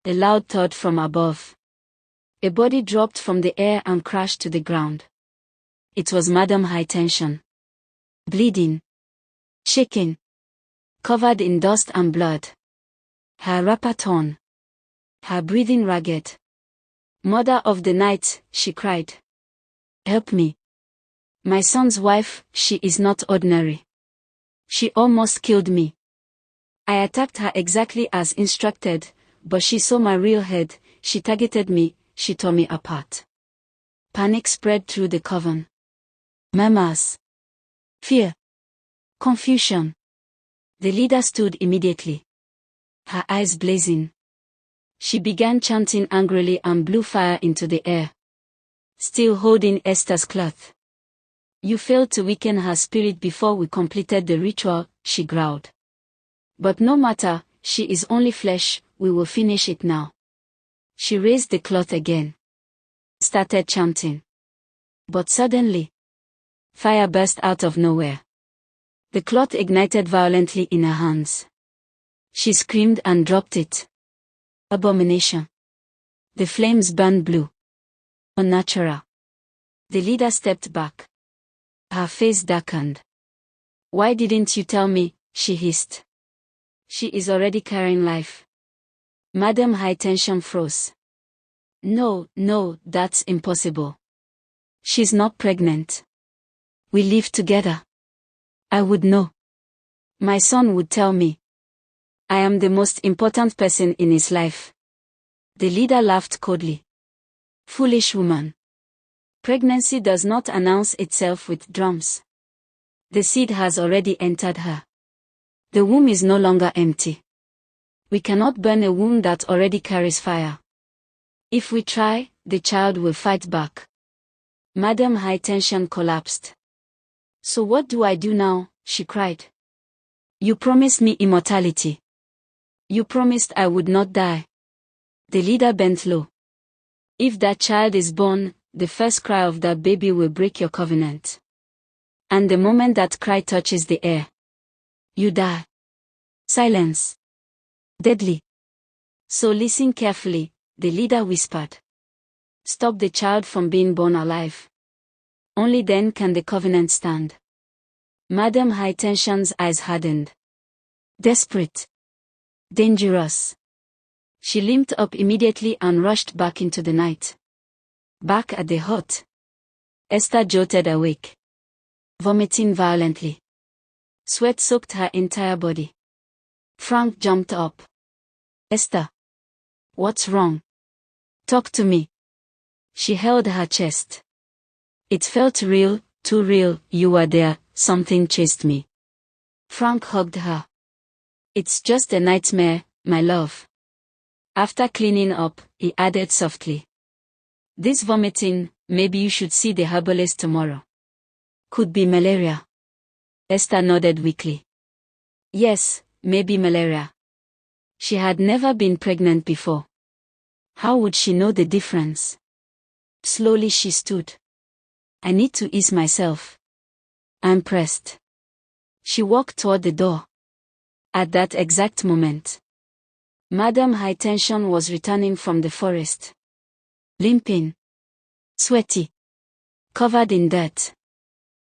A loud thud from above. A body dropped from the air and crashed to the ground. It was Madame High Tension. Bleeding. Shaking. Covered in dust and blood. Her wrapper torn. Her breathing ragged. "Mother of the night," she cried. "Help me. My son's wife, she is not ordinary. She almost killed me. I attacked her exactly as instructed, but she saw my real head, she targeted me, she tore me apart." Panic spread through the coven. Murmurs. Fear. Confusion. The leader stood immediately. Her eyes blazing. She began chanting angrily and blew fire into the air. Still holding Esther's cloth. "You failed to weaken her spirit before we completed the ritual," she growled. "But no matter, she is only flesh, we will finish it now." She raised the cloth again. Started chanting. But suddenly, fire burst out of nowhere. The cloth ignited violently in her hands. She screamed and dropped it. Abomination. The flames burned blue. Unnatural. The leader stepped back. Her face darkened. "Why didn't you tell me?" she hissed. "She is already carrying life." Madame High Tension froze. No, that's impossible. She's not pregnant. We live together. I would know. My son would tell me. I am the most important person in his life." The leader laughed coldly. "Foolish woman. Pregnancy does not announce itself with drums. The seed has already entered her. The womb is no longer empty. We cannot burn a womb that already carries fire. If we try, the child will fight back." Madame High Tension collapsed. "So what do I do now?" she cried. "You promised me immortality. You promised I would not die." The leader bent low. "If that child is born, the first cry of that baby will break your covenant. And the moment that cry touches the air, you die." Silence. Deadly. "So listen carefully," the leader whispered. "Stop the child from being born alive. Only then can the covenant stand." Madame High Tension's eyes hardened. Desperate. Dangerous. She limped up immediately and rushed back into the night. Back at the hut, Esther jolted awake. Vomiting violently. Sweat soaked her entire body. Frank jumped up. "Esther. What's wrong? Talk to me." She held her chest. "It felt real, too real, you were there, something chased me." Frank hugged her. "It's just a nightmare, my love." After cleaning up, he added softly. "This vomiting, maybe you should see the herbalist tomorrow. Could be malaria." Esther nodded weakly. Yes, maybe malaria. She had never been pregnant before. How would she know the difference? Slowly she stood. "I need to ease myself. I'm pressed." She walked toward the door. At that exact moment, Madame High Tension was returning from the forest. Limping. Sweaty. Covered in dirt.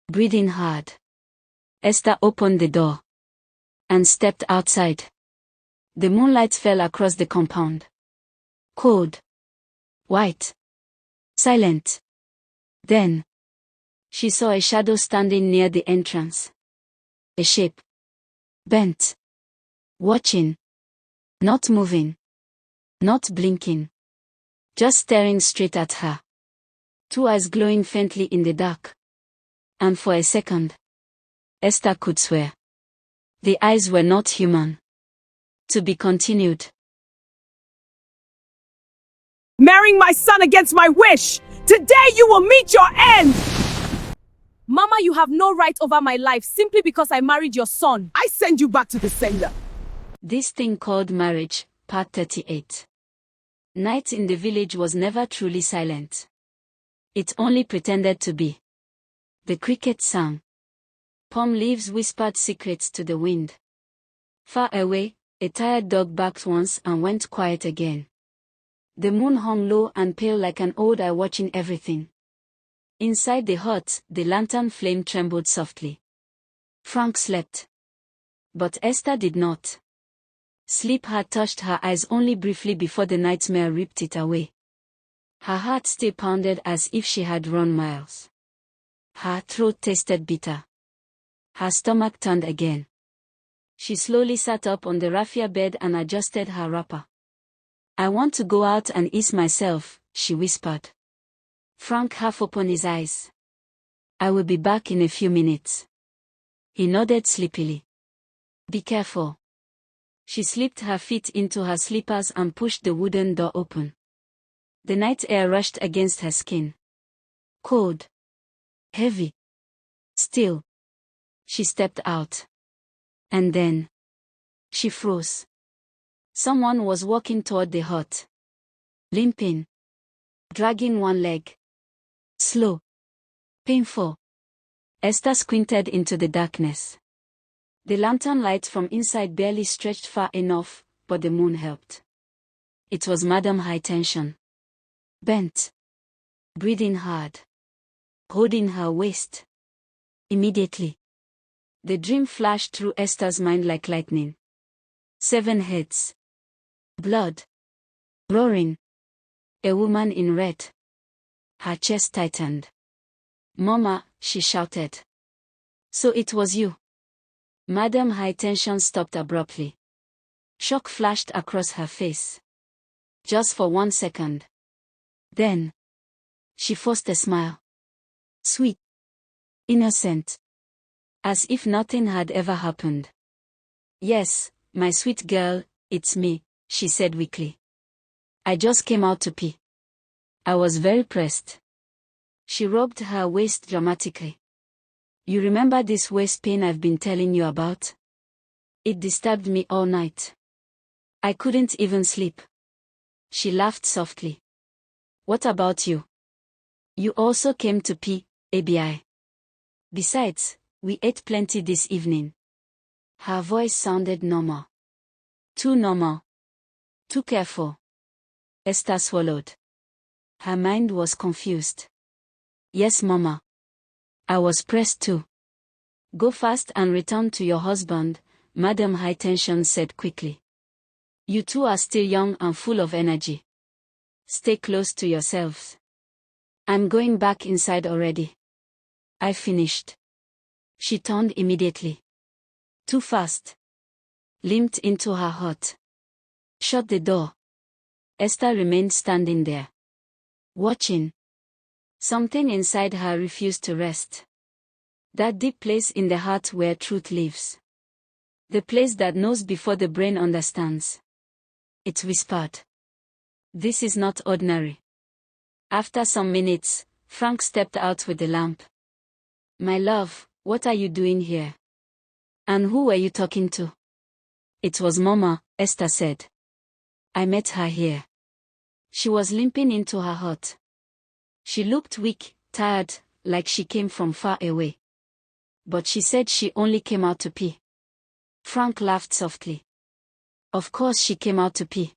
Breathing hard. Esther opened the door and stepped outside. The moonlight fell across the compound. Cold. White. Silent. Then, she saw a shadow standing near the entrance. A shape. Bent. Watching. Not moving. Not blinking. Just staring straight at her. Two eyes glowing faintly in the dark. And for a second, Esther could swear. The eyes were not human. To be continued. Marrying my son against my wish! Today you will meet your end! Mama, you have no right over my life simply because I married your son. I send you back to the sender. This thing called marriage, part 38. Night in the village was never truly silent. It only pretended to be. The crickets sang. Palm leaves whispered secrets to the wind. Far away, a tired dog barked once and went quiet again. The moon hung low and pale like an old eye watching everything. Inside the hut, the lantern flame trembled softly. Frank slept. But Esther did not. Sleep had touched her eyes only briefly before the nightmare ripped it away. Her heart still pounded as if she had run miles. Her throat tasted bitter. Her stomach turned again. She slowly sat up on the raffia bed and adjusted her wrapper. "I want to go out and ease myself," she whispered. Frank half opened his eyes. "I will be back in a few minutes." He nodded sleepily. "Be careful." She slipped her feet into her slippers and pushed the wooden door open. The night air rushed against her skin. Cold. Heavy. Still. She stepped out. And then she froze. Someone was walking toward the hut. Limping. Dragging one leg. Slow. Painful. Esther squinted into the darkness. The lantern light from inside barely stretched far enough, but the moon helped. It was Madame High Tension. Bent. Breathing hard. Holding her waist. Immediately, the dream flashed through Esther's mind like lightning. 7 heads. Blood. Roaring. A woman in red. Her chest tightened. "Mama," she shouted. "So it was you." Madame High Tension stopped abruptly. Shock flashed across her face. Just for 1 second. Then, she forced a smile. Sweet. Innocent. As if nothing had ever happened. "Yes, my sweet girl, it's me," she said weakly. "I just came out to pee. I was very pressed." She rubbed her waist dramatically. "You remember this waist pain I've been telling you about? It disturbed me all night. I couldn't even sleep." She laughed softly. "What about you? You also came to pee, ABI. Besides, we ate plenty this evening." Her voice sounded normal. Too normal. Too careful. Esther swallowed. Her mind was confused. "Yes, Mama. I was pressed too." "Go fast and return to your husband," Madame High Tension said quickly. "You two are still young and full of energy. Stay close to yourselves. I'm going back inside already. I finished." She turned immediately. Too fast. Limped into her hut. Shut the door. Esther remained standing there. Watching. Something inside her refused to rest. That deep place in the heart where truth lives. The place that knows before the brain understands. It whispered. "This is not ordinary." After some minutes, Frank stepped out with the lamp. "My love, what are you doing here? And who were you talking to?" "It was Mama," Esther said. "I met her here." She was limping into her hut. She looked weak, tired, like she came from far away. But she said she only came out to pee. Frank laughed softly. Of course she came out to pee.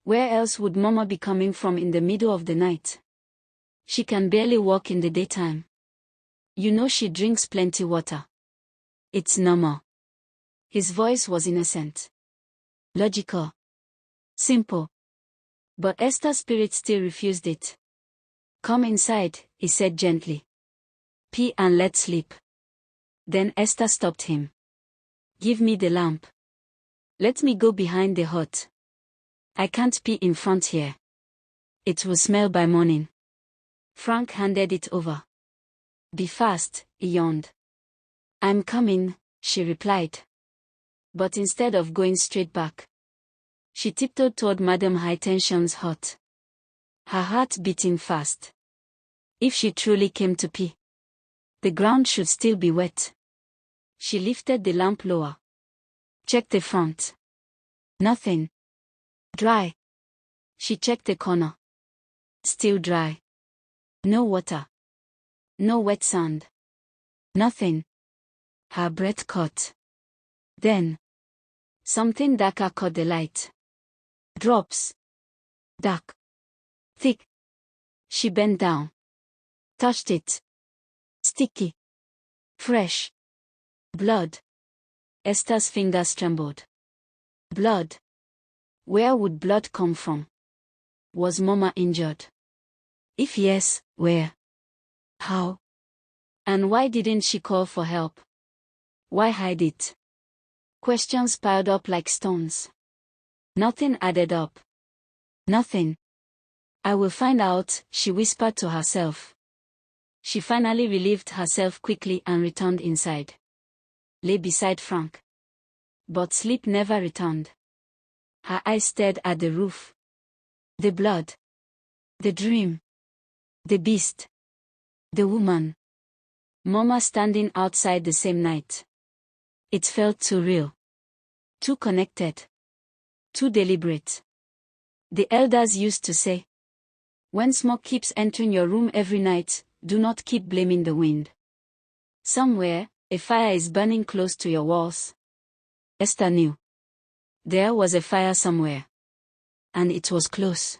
Where else would Mama be coming from in the middle of the night? She can barely walk in the daytime. You know she drinks plenty water. It's normal." His voice was innocent. Logical. Simple. But Esther's spirit still refused it. "Come inside," he said gently. "Pee and let's sleep." Then Esther stopped him. "Give me the lamp. Let me go behind the hut. I can't pee in front here. It will smell by morning." Frank handed it over. "Be fast," he yawned. "I'm coming," she replied. But instead of going straight back, she tiptoed toward Madame High Tension's hut. Her heart beating fast. If she truly came to pee, the ground should still be wet. She lifted the lamp lower. Checked the front. Nothing. Dry. She checked the corner. Still dry. No water. No wet sand. Nothing. Her breath caught. Then, something darker caught the light. Drops. Dark. Thick. She bent down. Touched it. Sticky. Fresh. Blood. Esther's fingers trembled. Blood. Where would blood come from? Was Mama injured? If yes, where? How? And why didn't she call for help? Why hide it? Questions piled up like stones. Nothing added up. Nothing. I will find out, she whispered to herself. She finally relieved herself quickly and returned inside. Lay beside Frank. But sleep never returned. Her eyes stared at the roof. The blood. The dream. The beast. The woman. Mama standing outside the same night. It felt too real. Too connected. Too deliberate. The elders used to say, when smoke keeps entering your room every night, do not keep blaming the wind. Somewhere, a fire is burning close to your walls. Esther knew. There was a fire somewhere. And it was close.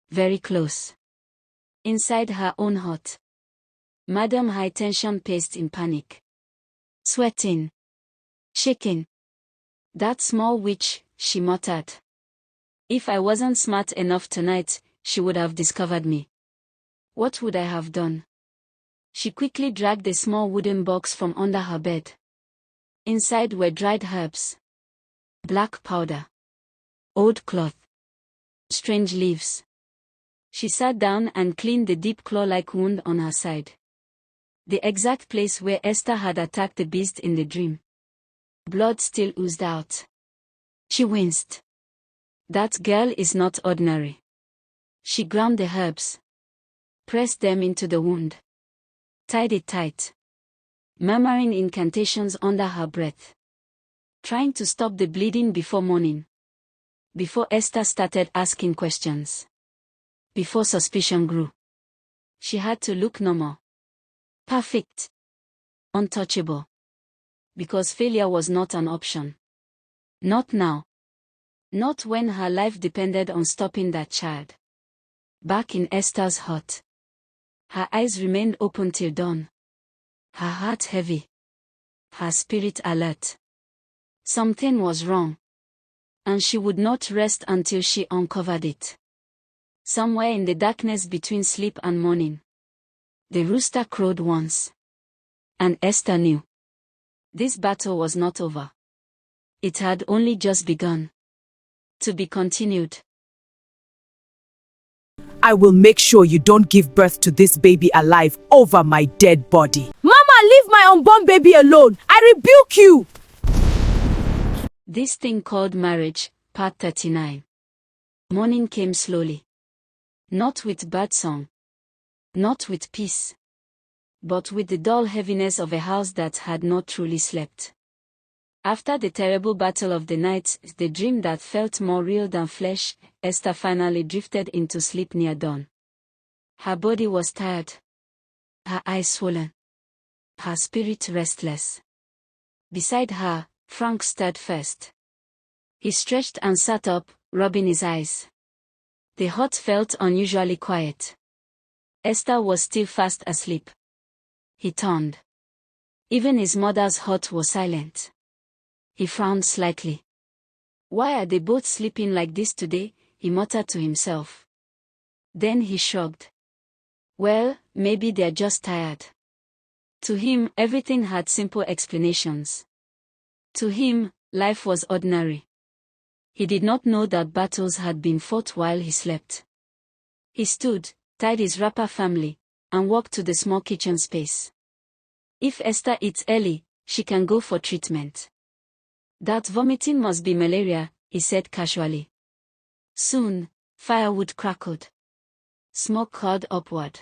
Very close. Inside her own heart. Madam High Tension paced in panic. Sweating. Shaking. That small witch, she muttered. If I wasn't smart enough tonight, she would have discovered me. What would I have done? She quickly dragged a small wooden box from under her bed. Inside were dried herbs. Black powder. Old cloth. Strange leaves. She sat down and cleaned the deep claw-like wound on her side. The exact place where Esther had attacked the beast in the dream. Blood still oozed out. She winced. That girl is not ordinary. She ground the herbs. Pressed them into the wound. Tied it tight. Murmuring incantations under her breath. Trying to stop the bleeding before morning. Before Esther started asking questions. Before suspicion grew. She had to look normal. Perfect. Untouchable. Because failure was not an option. Not now. Not when her life depended on stopping that child. Back in Esther's heart. Her eyes remained open till dawn. Her heart heavy. Her spirit alert. Something was wrong. And she would not rest until she uncovered it. Somewhere in the darkness between sleep and morning. The rooster crowed once. And Esther knew. This battle was not over. It had only just begun. To be continued. I will make sure you don't give birth to this baby alive over my dead body. Mama, leave my unborn baby alone. I rebuke you. This thing called marriage, part 39. Morning came slowly. Not with birdsong. Not with peace. But with the dull heaviness of a house that had not truly slept. After the terrible battle of the night, the dream that felt more real than flesh, Esther finally drifted into sleep near dawn. Her body was tired. Her eyes swollen. Her spirit restless. Beside her, Frank stirred first. He stretched and sat up, rubbing his eyes. The hut felt unusually quiet. Esther was still fast asleep. He turned. Even his mother's hut was silent. He frowned slightly. Why are they both sleeping like this today? He muttered to himself. Then he shrugged. Well, maybe they're just tired. To him, everything had simple explanations. To him, life was ordinary. He did not know that battles had been fought while he slept. He stood, tied his wrapper firmly, and walked to the small kitchen space. If Esther eats early, she can go for treatment. That vomiting must be malaria, he said casually. Soon, firewood crackled. Smoke curled upward.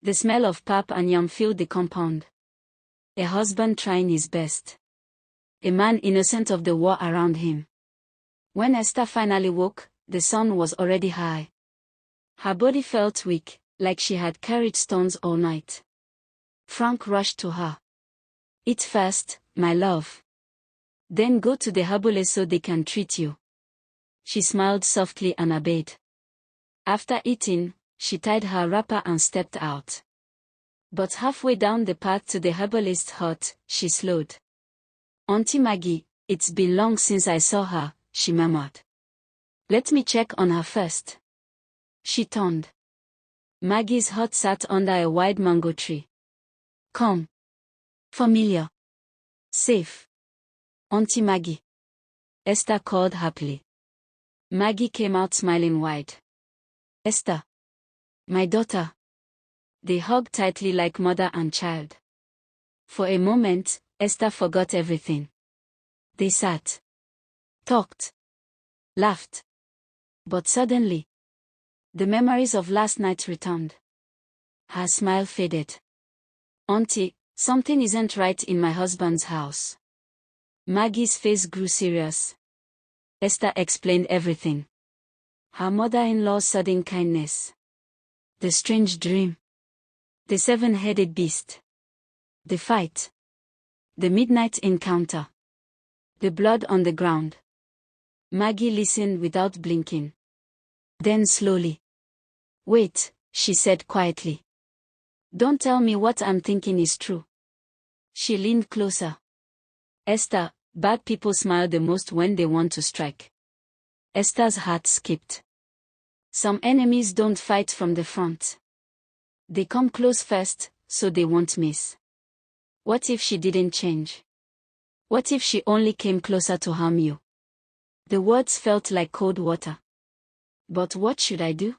The smell of pap and yam filled the compound. A husband trying his best. A man innocent of the war around him. When Esther finally woke, the sun was already high. Her body felt weak, like she had carried stones all night. Frank rushed to her. Eat fast, my love. Then go to the herbalist so they can treat you. She smiled softly and obeyed. After eating, she tied her wrapper and stepped out. But halfway down the path to the herbalist's hut, she slowed. Auntie Maggie, it's been long since I saw her, she murmured. Let me check on her first. She turned. Maggie's hut sat under a wide mango tree. Calm. Familiar. Safe. Auntie Maggie. Esther called happily. Maggie came out smiling wide. Esther. My daughter. They hugged tightly like mother and child. For a moment, Esther forgot everything. They sat. Talked. Laughed. But suddenly, the memories of last night returned. Her smile faded. Auntie, something isn't right in my husband's house. Maggie's face grew serious. Esther explained everything. Her mother-in-law's sudden kindness. The strange dream. The seven-headed beast. The fight. The midnight encounter. The blood on the ground. Maggie listened without blinking. Then slowly. Wait, she said quietly. Don't tell me what I'm thinking is true. She leaned closer. Esther, bad people smile the most when they want to strike. Esther's heart skipped. Some enemies don't fight from the front. They come close first, so they won't miss. What if she didn't change? What if she only came closer to harm you? The words felt like cold water. But what should I do?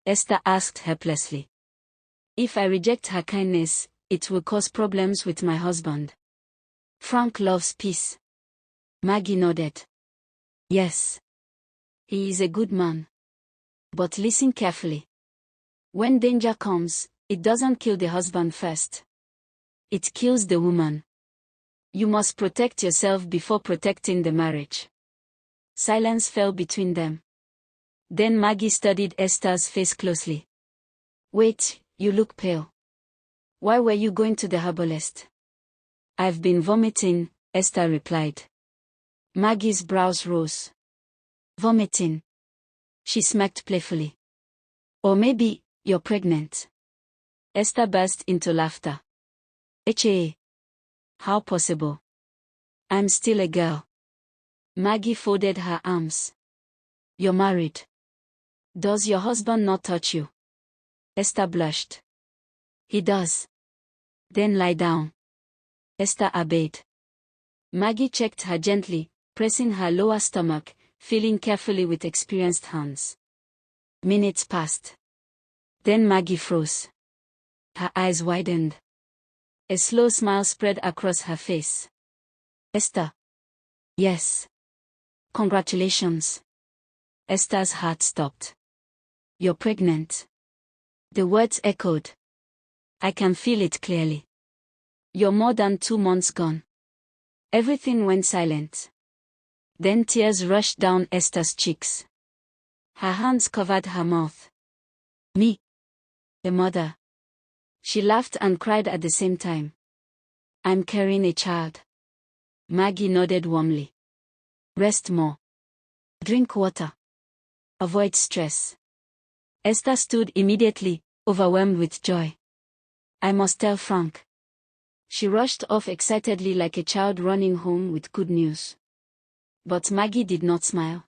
Esther asked helplessly. If I reject her kindness, it will cause problems with my husband. Frank loves peace. Maggie nodded. Yes. He is a good man. But listen carefully. When danger comes, it doesn't kill the husband first. It kills the woman. You must protect yourself before protecting the marriage. Silence fell between them. Then Maggie studied Esther's face closely. Wait, you look pale. Why were you going to the herbalist? I've been vomiting, Esther replied. Maggie's brows rose. Vomiting. She smirked playfully. Or maybe, you're pregnant. Esther burst into laughter. Eche. How possible? I'm still a girl. Maggie folded her arms. You're married. Does your husband not touch you? Esther blushed. He does. Then lie down. Esther obeyed. Maggie checked her gently, pressing her lower stomach, feeling carefully with experienced hands. Minutes passed. Then Maggie froze. Her eyes widened. A slow smile spread across her face. Esther. Yes. Congratulations. Esther's heart stopped. You're pregnant. The words echoed. I can feel it clearly. You're more than 2 months gone. Everything went silent. Then tears rushed down Esther's cheeks. Her hands covered her mouth. Me. The mother. She laughed and cried at the same time. I'm carrying a child. Maggie nodded warmly. Rest more. Drink water. Avoid stress. Esther stood immediately, overwhelmed with joy. I must tell Frank. She rushed off excitedly like a child running home with good news. But Maggie did not smile.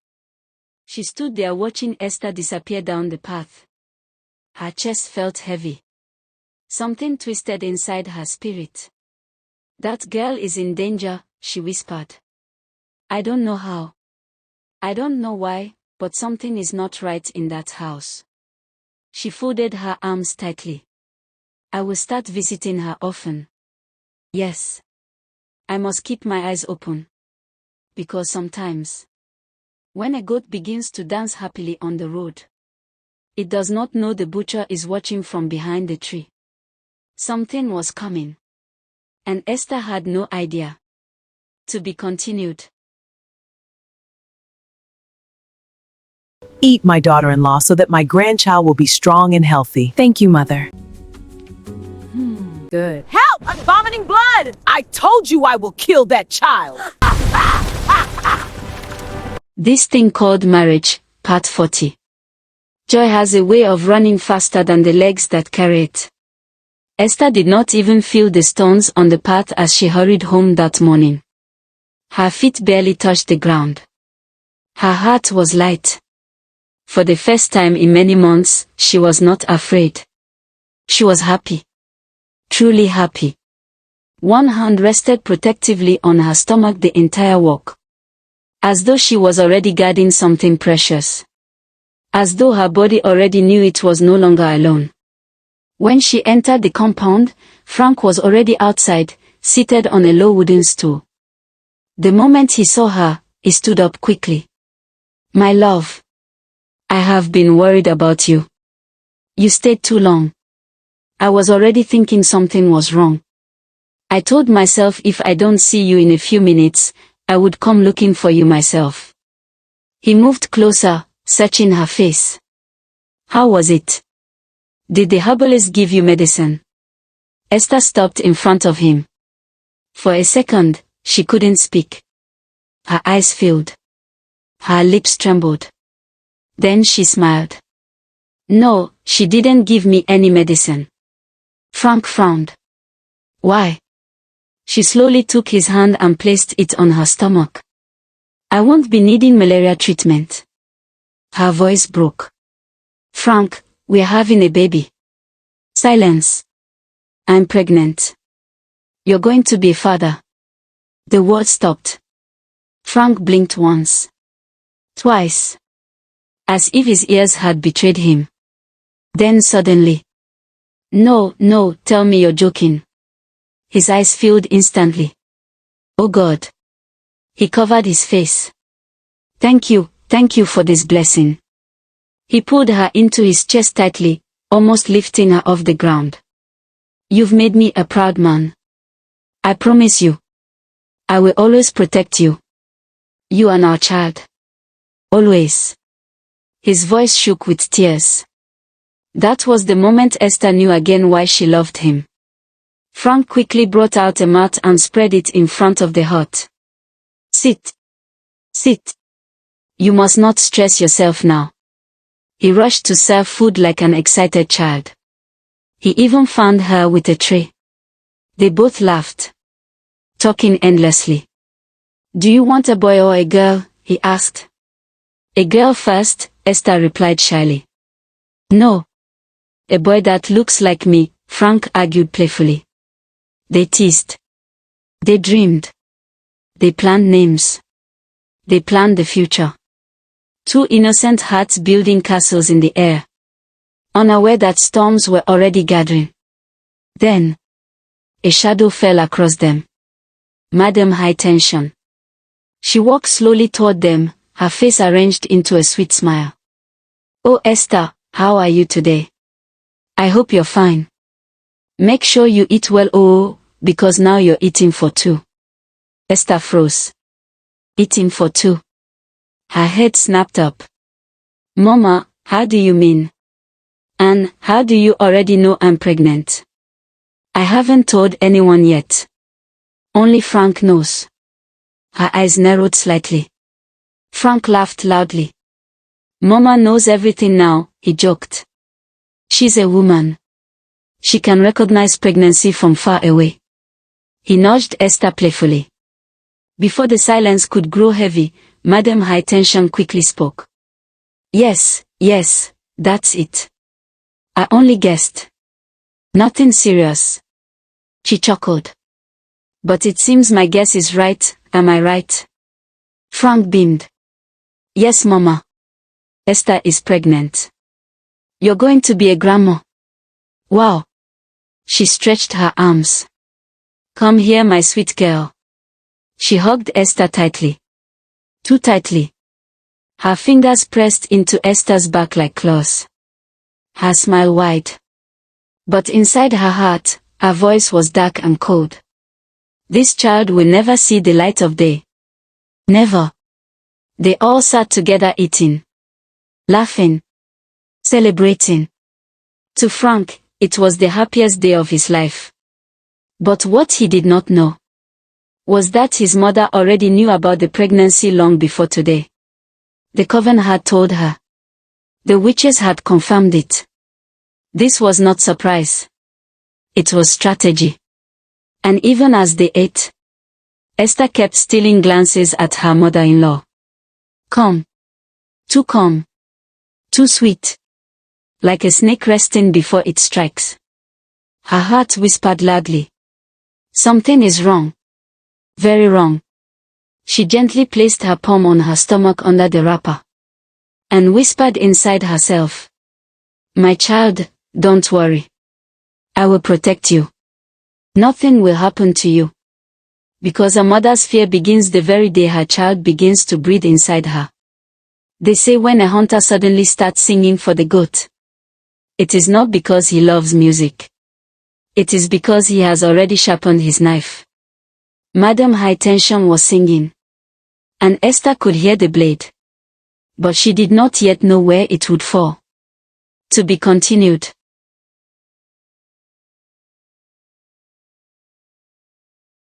She stood there watching Esther disappear down the path. Her chest felt heavy. Something twisted inside her spirit. That girl is in danger, she whispered. I don't know how. I don't know why, but something is not right in that house. She folded her arms tightly. I will start visiting her often. Yes. I must keep my eyes open. Because sometimes, when a goat begins to dance happily on the road, it does not know the butcher is watching from behind the tree. Something was coming. And Esther had no idea. To be continued. Eat, my daughter-in-law, so that my grandchild will be strong and healthy. Thank you, mother. Good. Help! I'm vomiting blood! I told you I will kill that child! This thing called marriage, part 40. Joy has a way of running faster than the legs that carry it. Esther did not even feel the stones on the path as she hurried home that morning. Her feet barely touched the ground. Her heart was light. For the first time in many months, she was not afraid. She was happy. Truly happy. One hand rested protectively on her stomach the entire walk. As though she was already guarding something precious. As though her body already knew it was no longer alone. When she entered the compound, Frank was already outside, seated on a low wooden stool. The moment he saw her, he stood up quickly. "My love. I have been worried about you. You stayed too long. I was already thinking something was wrong. I told myself if I don't see you in a few minutes, I would come looking for you myself." He moved closer, searching her face. "How was it? Did the herbalist give you medicine?" Esther stopped in front of him. For a second, she couldn't speak. Her eyes filled. Her lips trembled. Then she smiled. "No, she didn't give me any medicine." Frank frowned. "Why?" She slowly took his hand and placed it on her stomach. "I won't be needing malaria treatment." Her voice broke. "Frank, we're having a baby." Silence. "I'm pregnant. You're going to be a father." The word stopped. Frank blinked once. Twice. As if his ears had betrayed him. Then suddenly. No, tell me you're joking." His eyes filled instantly. "Oh God." He covered his face. Thank you for this blessing." He pulled her into his chest tightly, almost lifting her off the ground. "You've made me a proud man. I promise you. I will always protect you. You and our child. Always." His voice shook with tears. That was the moment Esther knew again why she loved him. Frank quickly brought out a mat and spread it in front of the hut. Sit. You must not stress yourself now." He rushed to serve food like an excited child. He even found her with a tray. They both laughed. Talking endlessly. "Do you want a boy or a girl?" he asked. "A girl first," Esther replied shyly. "No. A boy that looks like me," Frank argued playfully. They teased. They dreamed. They planned names. They planned the future. Two innocent hearts building castles in the air. Unaware that storms were already gathering. Then, a shadow fell across them. Madame High Tension. She walked slowly toward them, her face arranged into a sweet smile. "Oh Esther, how are you today? I hope you're fine. Make sure you eat well, because now you're eating for two." Esther froze. Eating for two. Her head snapped up. "Mama, how do you mean? And how do you already know I'm pregnant?" "I haven't told anyone yet. Only Frank knows." Her eyes narrowed slightly. Frank laughed loudly. "Mama knows everything now," he joked. "She's a woman. She can recognize pregnancy from far away." He nudged Esther playfully. Before the silence could grow heavy, Madame High Tension quickly spoke. Yes, that's it. I only guessed. Nothing serious." She chuckled. "But it seems my guess is right, am I right?" Frank beamed. "Yes, Mama. Esther is pregnant. You're going to be a grandma." "Wow." She stretched her arms. "Come here, my sweet girl." She hugged Esther tightly. Too tightly. Her fingers pressed into Esther's back like claws. Her smile wide. But inside her heart, her voice was dark and cold. This child will never see the light of day. Never. They all sat together eating. Laughing. Celebrating. To Frank, it was the happiest day of his life. But what he did not know was that his mother already knew about the pregnancy long before today. The coven had told her. The witches had confirmed it. This was not surprise. It was strategy. And even as they ate, Esther kept stealing glances at her mother-in-law. Calm. Too calm. Too sweet. Like a snake resting before it strikes. Her heart whispered loudly. Something is wrong. Very wrong. She gently placed her palm on her stomach under the wrapper. And whispered inside herself. My child, don't worry. I will protect you. Nothing will happen to you. Because a mother's fear begins the very day her child begins to breathe inside her. They say when a hunter suddenly starts singing for the goat, it is not because he loves music. It is because he has already sharpened his knife. Madam High Tension was singing. And Esther could hear the blade. But she did not yet know where it would fall. To be continued.